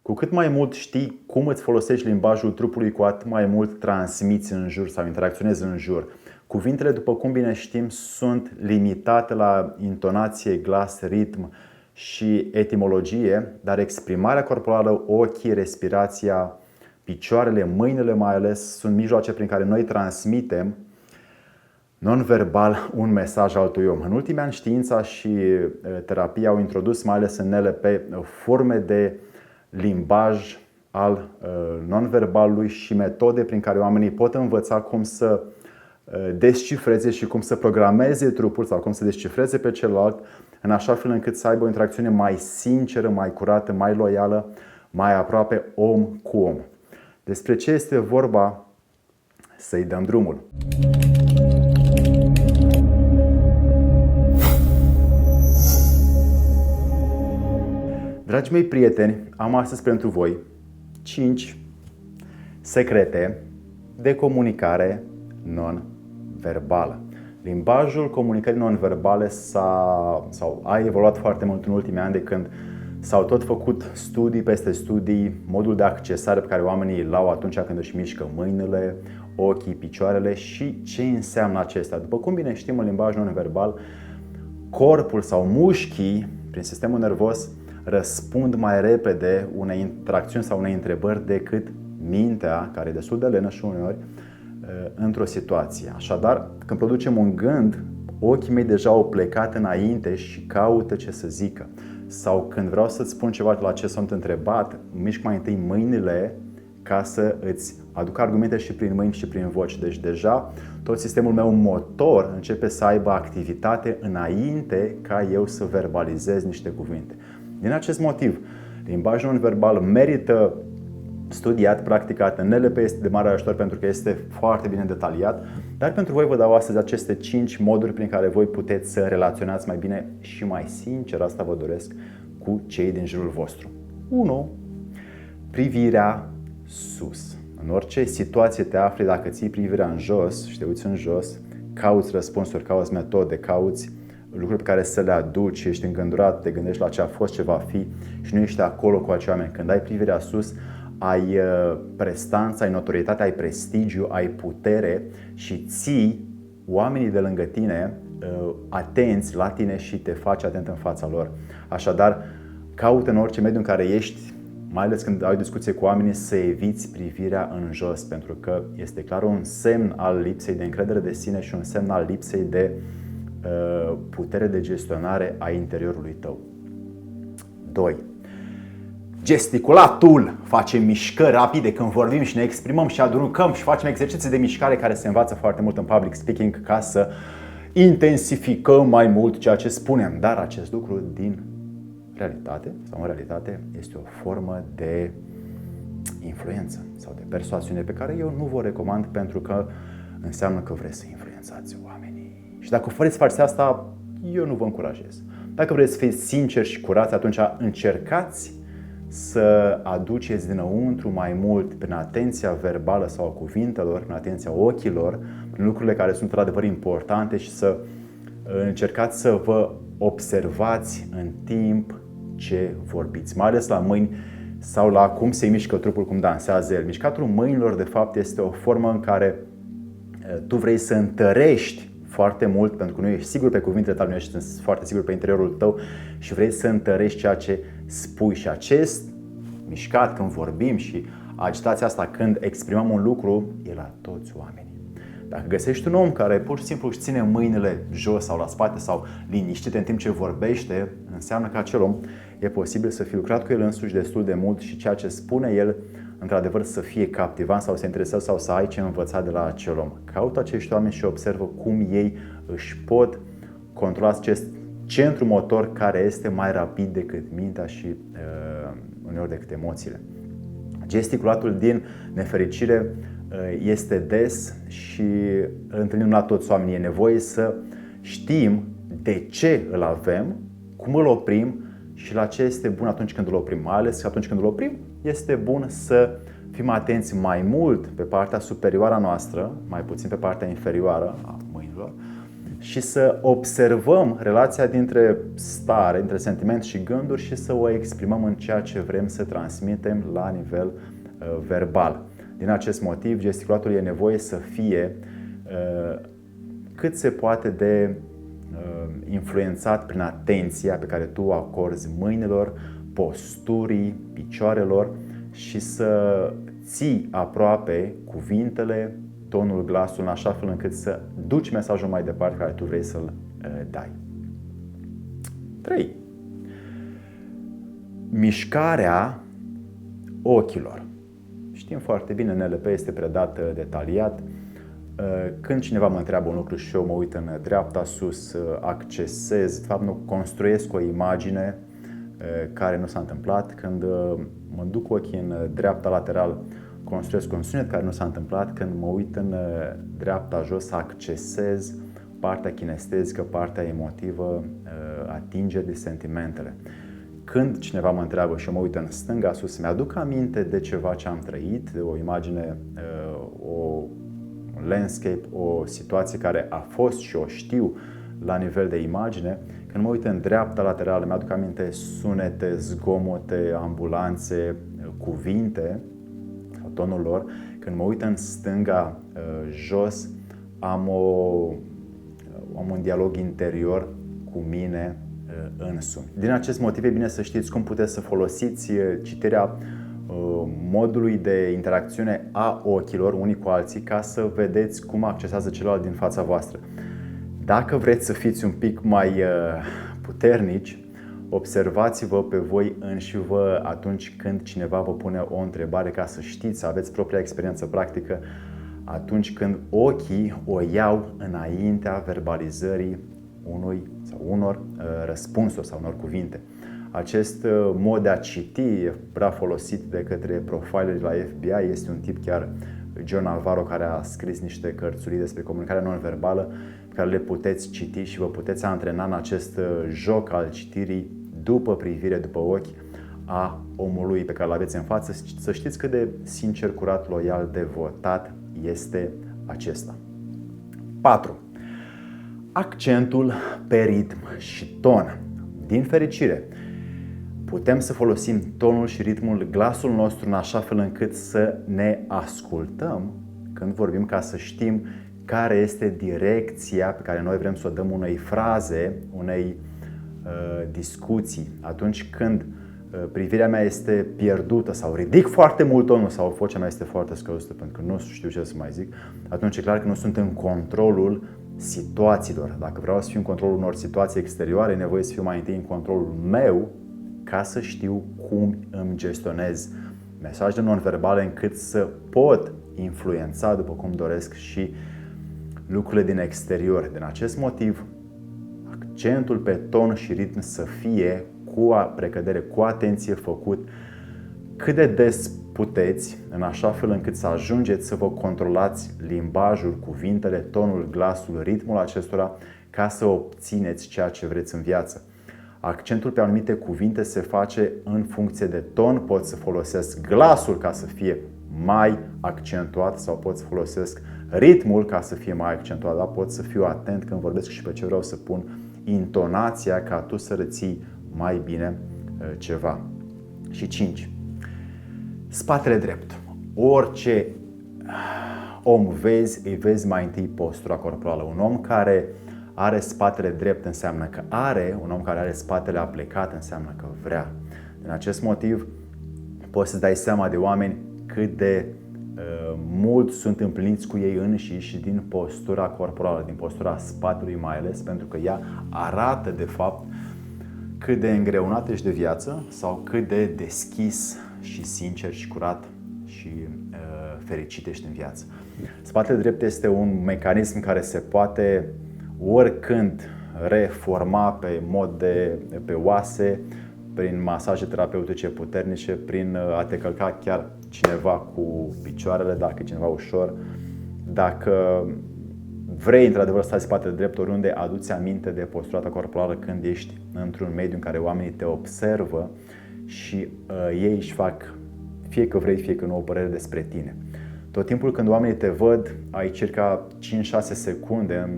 Cu cât mai mult știi cum îți folosești limbajul trupului, cu atât mai mult transmiți în jur sau interacționezi în jur. Cuvintele, după cum bine știm, sunt limitate la intonație, glas, ritm și etimologie, dar exprimarea corporală, ochii, respirația, picioarele, mâinile mai ales, sunt mijloace prin care noi transmitem non-verbal un mesaj altui om. În ultimii ani, știința și terapia au introdus, mai ales în NLP, forme de limbaj al non-verbalului și metode prin care oamenii pot învăța cum să descifreze și cum să programeze trupul sau cum să descifreze pe celălalt în așa fel încât să aibă o interacțiune mai sinceră, mai curată, mai loială, mai aproape om cu om. Despre ce este vorba? Să-i dăm drumul! Dragii mei prieteni, am astăzi pentru voi 5 secrete de comunicare non-verbală. Limbajul comunicării non-verbale a evoluat foarte mult în ultimii ani, de când s-au tot făcut studii peste studii, modul de accesare pe care oamenii îl au atunci când își mișcă mâinile, ochii, picioarele și ce înseamnă acestea. După cum bine știm, în limbaj non-verbal, corpul sau mușchii prin sistemul nervos răspund mai repede unei interacțiuni sau unei întrebări decât mintea, care e destul de lenă și uneori, într-o situație. Așadar, când producem un gând, ochii mei deja au plecat înainte și caută ce să zică. Sau când vreau să-ți spun ceva la ce sunt întrebat, mișc mai întâi mâinile ca să îți aduc argumente și prin mâini și prin voce. Deci deja tot sistemul meu motor începe să aibă activitate înainte ca eu să verbalizez niște cuvinte. Din acest motiv, limbajul non-verbal merită studiat, practicat. În NLP este de mare ajutor pentru că este foarte bine detaliat, dar pentru voi vă dau astăzi aceste 5 moduri prin care voi puteți să relaționați mai bine și mai sincer, asta vă doresc, cu cei din jurul vostru. 1. Privirea sus. În orice situație te afli, dacă ții privirea în jos și te uiți în jos, cauți răspunsuri, cauți metode, cauți lucruri pe care să le aduci, ești îngândurat, te gândești la ce a fost, ce va fi și nu ești acolo cu acei oameni. Când ai privirea sus, ai prestanță, ai notorietate, ai prestigiu, ai putere și ții oamenii de lângă tine atenți la tine și te faci atent în fața lor. Așadar, caută în orice mediu în care ești, mai ales când ai discuție cu oamenii, să eviți privirea în jos, pentru că este clar un semn al lipsei de încredere de sine și un semn al lipsei de putere de gestionare a interiorului tău. 2. Gesticulatul. Facem mișcări rapide când vorbim și ne exprimăm și aduncăm și facem exerciții de mișcare care se învață foarte mult în public speaking ca să intensificăm mai mult ceea ce spunem. Dar acest lucru în realitate este o formă de influență sau de persoasiune pe care eu nu vă recomand, pentru că înseamnă că vreți să influențați oamenii. Și dacă vreți să faceți asta, eu nu vă încurajez. Dacă vreți să fiți sinceri și curați, atunci încercați să aduceți dinăuntru mai mult prin atenția verbală sau a cuvintelor, prin atenția ochilor, prin lucrurile care sunt într-adevăr importante și să încercați să vă observați în timp ce vorbiți, mai ales la mâini sau la cum se mișcă trupul, cum dansează el. Mișcatul mâinilor, de fapt, este o formă în care tu vrei să întărești foarte mult, pentru că nu ești sigur pe cuvintele tale, nu ești foarte sigur pe interiorul tău și vrei să întărești ceea ce spui. Și acest mișcat când vorbim și agitația asta când exprimăm un lucru e la toți oamenii. Dacă găsești un om care pur și simplu își ține mâinile jos sau la spate sau liniștit în timp ce vorbește, înseamnă că acel om e posibil să fi lucrat cu el însuși destul de mult și ceea ce spune el într-adevăr să fie captivant sau să intereseze sau să ai ce învăța de la acel om. Caută acești oameni și observă cum ei își pot controla acest centru motor care este mai rapid decât mintea și uneori decât emoțiile. Gesticulatul, din nefericire, este des și îl întâlnim la toți oamenii. E nevoie să știm de ce îl avem, cum îl oprim și la ce este bun atunci când îl oprim. Mai ales atunci când îl oprim, este bun să fim atenți mai mult pe partea superioară a noastră, mai puțin pe partea inferioară a mâinilor și să observăm relația dintre stare, între sentiment și gânduri și să o exprimăm în ceea ce vrem să transmitem la nivel verbal. Din acest motiv, gesticulatul e nevoie să fie cât se poate de influențat prin atenția pe care tu o acorzi mâinilor, posturii, picioarelor și să ții aproape cuvintele, tonul, glasul, în așa fel încât să duci mesajul mai departe care tu vrei să-l dai. 3. Mișcarea ochilor. Știm foarte bine, în NLP este predat detaliat. Când cineva mă întreabă un lucru și eu mă uit în dreapta sus, accesez, de fapt nu construiesc o imagine care nu s-a întâmplat. Când mă duc ochii în dreapta lateral, construiesc un sunet care nu s-a întâmplat. Când mă uit în dreapta jos, accesez partea kinestezică, partea emotivă, atingeri de sentimentele. Când cineva mă întreabă și eu mă uit în stânga sus, mi-aduc aminte de ceva ce am trăit, de o imagine, o landscape, o situație care a fost și o știu la nivel de imagine. Când mă uit în dreapta laterală, mi-aduc aminte sunete, zgomote, ambulanțe, cuvinte, tonul lor. Când mă uit în stânga jos, am un dialog interior cu mine însumi. Din acest motiv e bine să știți cum puteți să folosiți citirea modului de interacțiune a ochilor unii cu alții ca să vedeți cum accesează celălalt din fața voastră. Dacă vreți să fiți un pic mai puternici, observați-vă pe voi înșivă atunci când cineva vă pune o întrebare, ca să știți, să aveți propria experiență practică atunci când ochii o iau înaintea verbalizării unui sau unor răspunsuri sau unor cuvinte. Acest mod de a citi e prea folosit de către profileri la FBI. Este un tip, chiar John Navarro, care a scris niște cărțuri despre comunicarea non-verbală pe care le puteți citi și vă puteți antrena în acest joc al citirii după privire, după ochi a omului pe care îl aveți în față. Să știți cât de sincer, curat, loial, devotat este acesta. 4. Accentul pe ritm și ton. Din fericire, putem să folosim tonul și ritmul glasului nostru în așa fel încât să ne ascultăm când vorbim, ca să știm care este direcția pe care noi vrem să o dăm unei fraze, unei discuții. Atunci când privirea mea este pierdută sau ridic foarte mult tonul sau vocea mea este foarte scăzută pentru că nu știu ce să mai zic, atunci e clar că nu sunt în controlul situațiilor. Dacă vreau să fiu în controlul unor situații exterioare, e nevoie să fiu mai întâi în controlul meu ca să știu cum îmi gestionez mesajele non-verbale încât să pot influența după cum doresc și lucrurile din exterior. Din acest motiv, accentul pe ton și ritm să fie cu precădere, cu atenție făcut cât de des puteți, în așa fel încât să ajungeți să vă controlați limbajul, cuvintele, tonul, glasul, ritmul acestora, ca să obțineți ceea ce vreți în viață. Accentul pe anumite cuvinte se face în funcție de ton. Pot să folosesc glasul ca să fie mai accentuat sau pot să folosesc ritmul ca să fie mai accentuat. Dar pot să fiu atent când vorbesc și pe ce vreau să pun intonația ca tu să reții mai bine ceva. Și 5. Spatele drept. Orice om vezi, îi vezi mai întâi postura corporală. Un om care are spatele drept înseamnă că are, un om care are spatele aplecat înseamnă că vrea. Din acest motiv poți să dai seama de oameni cât de mult sunt împliniți cu ei înșiși și din postura corporală, din postura spatelui mai ales, pentru că ea arată de fapt cât de îngreunat ești de viață sau cât de deschis și sincer și curat și fericit ești în viață. Spatele drept este un mecanism care se poate oricând reforma pe mod pe oase, prin masaje terapeutice puternice, prin a te călca chiar cineva cu picioarele, dacă e cineva ușor. Dacă vrei într-adevăr să stai spatele drept oriunde, adu-ți aminte de postura ta corporală când ești într-un mediu în care oamenii te observă și ei își fac, fie că vrei, fie că nu, o părere despre tine. Tot timpul când oamenii te văd, ai circa 5-6 secunde,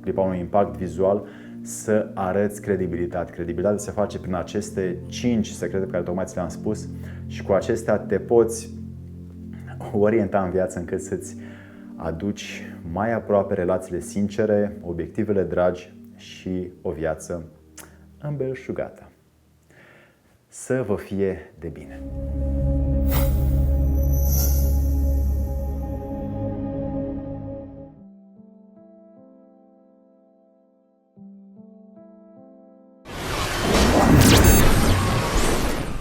clipa unui impact vizual, să arăți credibilitate. Credibilitatea se face prin aceste 5 secrete pe care tocmai ți le-am spus și cu acestea te poți orienta în viață încât să-ți aduci mai aproape relațiile sincere, obiectivele dragi și o viață îmbelșugată. Să vă fie de bine!